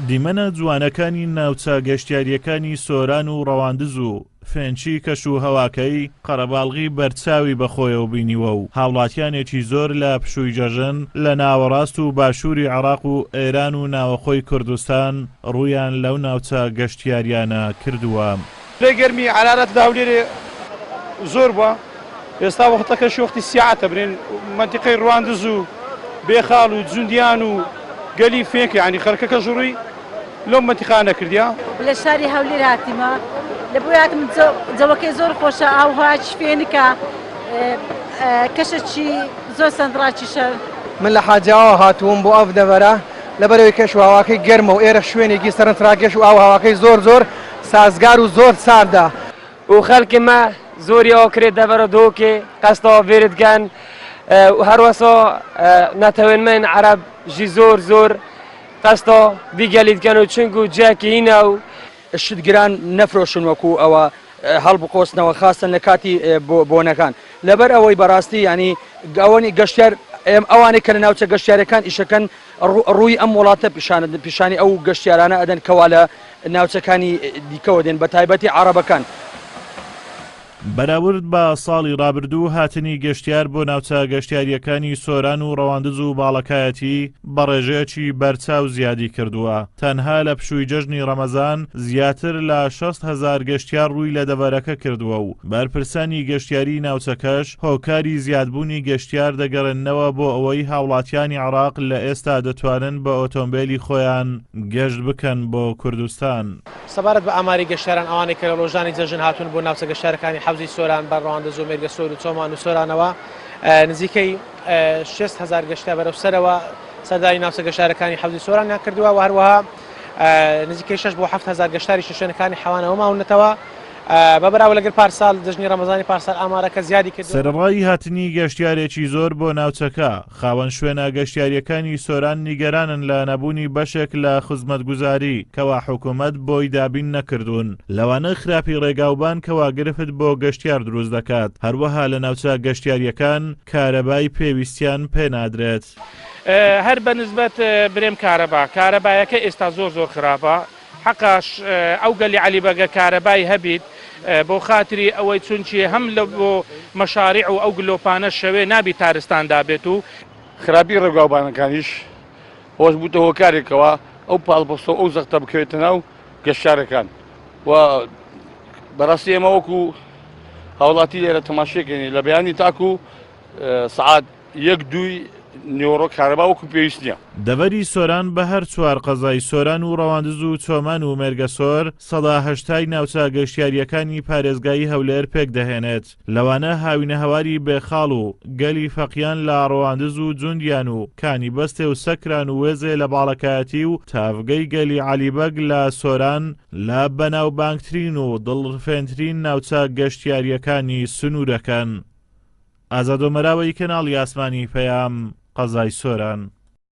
دیمەنە جوانەکانی ناوچە گەشتیاریەکانی سۆران و ڕەواندز و فێنچی کەش و هەواکەی قەرەباڵغی بەرچاوی بەخۆیەوە بینیوە و هاوڵاتیانێکی زۆر لە پشووی جەژن لە ناوەڕاست و باشووری عێراق و ئێران و ناوەخۆی کوردستان ڕوویان لەو ناوچە گەشتیاریانە کردووە. لێگەرمی عەرارەت داولێرێ زۆر بووە، ئێستا وەختەکەشی وەختی سیعەتە برێن مەنتیقەی ڕەواندز و بێخاڵ و جوندیان و گەلی فێنکە ینی خەڵکەکە ژوڕی لەو مەنتیقا نەکردیا. لە شاری هەولێر هاتیمە لە بۆ هاتم جەوەکەی زۆر خۆشە ئاوهاچ فێنکە کەشەکی زۆر سەندڕاکی شەر. من لە حاجاوە هاتووم بۆ ئەف دەبەرە لەبەرەوەی کەش و هەواکەی گەرمە و ئێرە شوێنێکی سەرنجڕاکێش و ئاو هەواکەی زۆر زۆر سازگار و زۆر ساردا و خەڵکی مە زۆری ئەوە کرێت دەبەرە دۆکێ قەستەوە بێرتگەن و هەروەسۆ نەتەوێنمەین عەرەب ژی زۆر زۆر قەستەوە بیگەلیتگەن و چنگ و جیاکی هینە و شتگران نەفرۆشن وەکو ئەوە هەڵبقۆستنەوە خاستن لە کاتی بۆنەکان لەبەر ئەوەی بەڕاستی ینی ئەوەی گەشتیار ئەوانەی کە لە ناوچە گەشتیارەکان ئیشەکەن ڕووی ئەم وڵاتە پیشانی ئەو گەشتیارانە ئەدەن کەوا لە ناوچەکانی دیکەوە دێن بە تایبەتی عەرەبەکان. بەراورد بە ساڵی ڕابردوو هاتنی گەشتیار بۆ ناوچە گەشتیاریەکانی سۆران و ڕەواندز و باڵەکایەتی بە ڕێژەیەکی بەرچاو زیادی کردووە. تەنها لە پشووی جەژنی ڕەمەزان زیاتر لە 6,000 گەشتیار ڕووی لە دەڤەرەکە کردووە و بەرپرسانی گەشتیاری ناوچەکەش هۆکاری زیادبوونی گەشتیار دەگەڕێنەوە بۆ ئەوەی هاوڵاتیانی عێراق لە ئێستا دەتوانن بە ئۆتۆمبیلی خۆیان گەشت بکەن بۆ کوردستان. سەبارەت بە ئاماری گەشتیاران ئەوانەی کە لە ڕۆژانی جەژن هاتوون بۆ ناوچە گەشتیارەکانی حەوزی سۆران بە ڕەواندز و مێرگە سۆر و چۆمان و سۆرانەوە نزیکەی 6,000 گەشتیار بەرەو سەرەوە سەردانی ناوچە گەشتیارەکانی حەوزی سۆرانیان کردووە و هەروەها نزیکەی 6 بۆ 7,000 گەشتیاری شوێنەکانی حەوانەوە ماونەتەوە بەبراو لەگەڵ پارسال دژنی ڕەمەزانی پارسال ئامارەکە زیادی کرد. سەرڕای هاتنی گەشتیارێکی زۆر بۆ ناوچەکە خاوەن شوێنە گەشتیاریەکانی سۆران نیگەرانن لە نەبوونی بەشێک لە خزمەتگوزاری کەوا حکوومەت بۆی دابین نەکردوون لەوانە خراپی ڕێگاوبان کەوا گرفت بۆ گەشتیار دروست دەکات هەروەها لە ناوچە گەشتیاریەکان کارەبای پێویستیان پێنادرێت. هەر بەنسبەت برێم کارەبایەکە ئێستا زۆر زۆر خراپە حقاش ئەو گەلی عەلیبەگە کارەبای هەبیت بۆ خاتری ئەوەی چونچی هەم لە بۆ مەشاریع و ئەو گلۆپانە شەوێ نابی تارستاندا بێت و خراپی ڕێگاوبانەکانیش هۆش بووتە هۆکارێکەوە ئەو پاڵپۆستە ئەو زەختە بکەوێتە ناو گەشتیارەکان و بەڕاستی ئێمە وەکو هاوڵاتی لێرە تەماشێکێنی لە بەیانی تاکو سعات 1-2 نیۆڕۆ کارەبا وەکو پێویست نییە. دەڤەری سۆران بە هەر چوار قەزای سۆران و ڕەواندز و چۆمان و مێرگەسۆر 80% ناوچە گەشتیاریەکانی پارێزگایی هەولێر پێک دەهێنێت لەوانە هاوینە هەواری بێخاڵ و گەلی فەقیان لە ڕەواندز و جوندیان و کانی بەستێ و سەکران و وێزێ لە باڵەکایەتی و تافگەی گەلی عەلیبەگ لە سۆران لە بەناوبانگترین و دڵفێنترین ناوچە گەشتیاریەکانی سنوورەکەن. ئازادۆ مەراوەی کەناڵی ئاسمانی پەیام قەزای سۆران.